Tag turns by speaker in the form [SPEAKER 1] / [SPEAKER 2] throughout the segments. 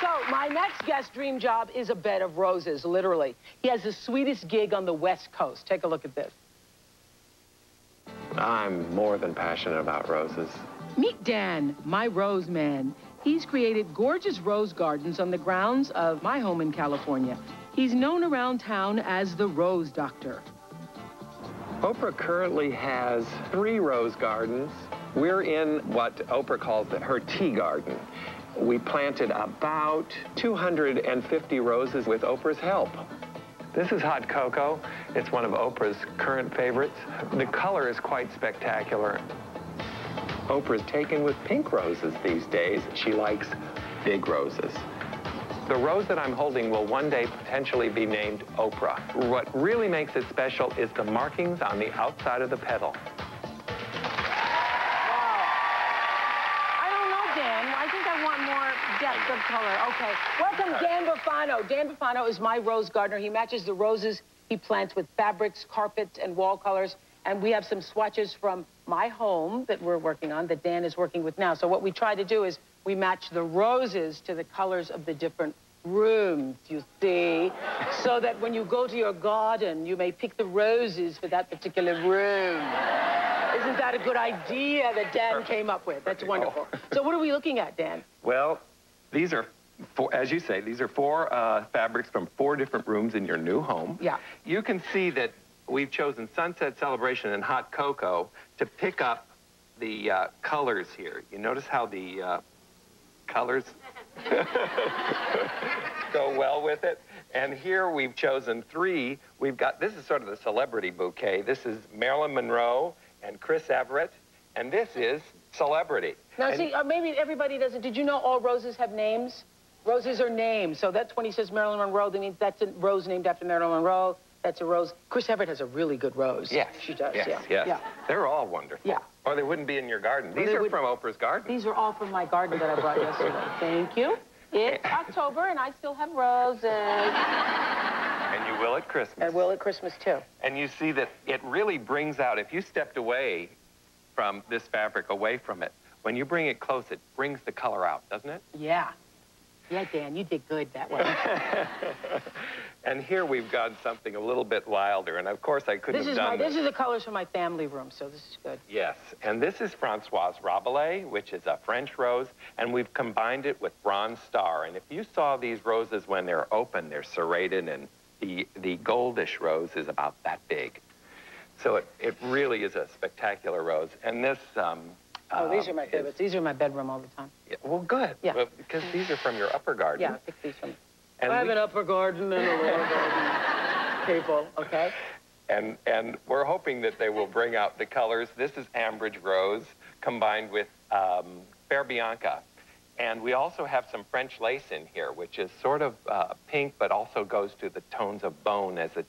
[SPEAKER 1] So my next guest dream job is a bed of roses, literally. He has the sweetest gig on the West Coast. Take a look at this.
[SPEAKER 2] I'm more than passionate about roses.
[SPEAKER 1] Meet Dan, my rose man. He's created gorgeous rose gardens on the grounds of my home in California. He's known around town as the Rose Doctor.
[SPEAKER 2] Oprah currently has 3 rose gardens. We're in what Oprah calls her tea garden. We planted about 250 roses with Oprah's help. This is hot cocoa. It's one of Oprah's current favorites. The color is quite spectacular. Oprah's taken with pink roses these days. She likes big roses. The rose that I'm holding will one day potentially be named Oprah. What really makes it special is the markings on the outside of the petal.
[SPEAKER 1] I think I want more depth of color. Okay. Welcome, Dan Bufano. Dan Bufano is my rose gardener. He matches the roses he plants with fabrics, carpet, and wall colors. And we have some swatches from my home that we're working on, that Dan is working with now. So what we try to do is we match the roses to the colors of the different rooms, you see, so that when you go to your garden, you may pick the roses for that particular room. Isn't that a good idea that Dan came up with? That's wonderful. So what are we looking at, Dan?
[SPEAKER 2] Well, these are, as you say, these are 4 fabrics from 4 different rooms in your new home.
[SPEAKER 1] Yeah.
[SPEAKER 2] You can see that we've chosen Sunset Celebration and Hot Cocoa to pick up the colors here. You notice how the colors go well with it? And here we've chosen 3. We've got, this is sort of the celebrity bouquet. This is Marilyn Monroe and Chris Everett, and this is Celebrity.
[SPEAKER 1] Now, see, maybe everybody doesn't. Did you know all roses have names? Roses are names. So that's when he says Marilyn Monroe, that means that's a rose named after Marilyn Monroe. That's a rose. Chris Everett has a really good rose.
[SPEAKER 2] Yes.
[SPEAKER 1] She does,
[SPEAKER 2] yes,
[SPEAKER 1] yeah.
[SPEAKER 2] Yes.
[SPEAKER 1] Yeah.
[SPEAKER 2] They're all wonderful.
[SPEAKER 1] Yeah.
[SPEAKER 2] Or they wouldn't be in your garden. These are from Oprah's garden.
[SPEAKER 1] These are all from my garden that I brought yesterday. Thank you. It's October, and I still have roses.
[SPEAKER 2] And you will at Christmas.
[SPEAKER 1] And will at Christmas, too.
[SPEAKER 2] And you see that it really brings out, if you stepped away from this fabric, away from it, when you bring it close, it brings the color out, doesn't it?
[SPEAKER 1] Yeah. Yeah, Dan, you did good that way.
[SPEAKER 2] And here we've got something a little bit wilder, and of course I couldn't have done this.
[SPEAKER 1] This is the colors from my family room, so this is good.
[SPEAKER 2] Yes, and this is Francoise Rabelais, which is a French rose, and we've combined it with Bronze Star. And if you saw these roses when they're open, they're serrated, and the goldish rose is about that big. So it really is a spectacular rose. And this...
[SPEAKER 1] oh, these are my favorites. These are in my bedroom all the time.
[SPEAKER 2] Yeah, well, good.
[SPEAKER 1] Yeah.
[SPEAKER 2] Well, because these are from your upper garden.
[SPEAKER 1] Yeah, I picked these from...
[SPEAKER 2] And
[SPEAKER 1] I have an upper garden and a lower garden. People, okay?
[SPEAKER 2] And we're hoping that they will bring out the colors. This is Ambridge Rose combined with Fair Bianca. And we also have some French lace in here, which is sort of pink, but also goes to the tones of bone as the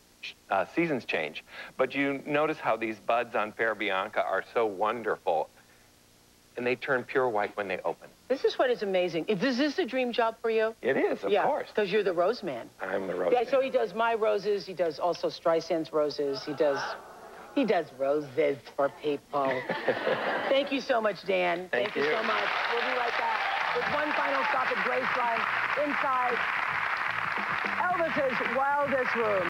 [SPEAKER 2] seasons change. But you notice how these buds on Fair Bianca are so wonderful, and they turn pure white when they open.
[SPEAKER 1] This is what is amazing. Is this a dream job for you?
[SPEAKER 2] It is, of course.
[SPEAKER 1] Because you're the rose man.
[SPEAKER 2] I'm the rose man.
[SPEAKER 1] So he does my roses. He does also Streisand's roses. He does roses for people. Thank you so much, Dan.
[SPEAKER 2] Thank you
[SPEAKER 1] so much. We'll be right back with one final stop at Graceland inside Elvis's wildest room.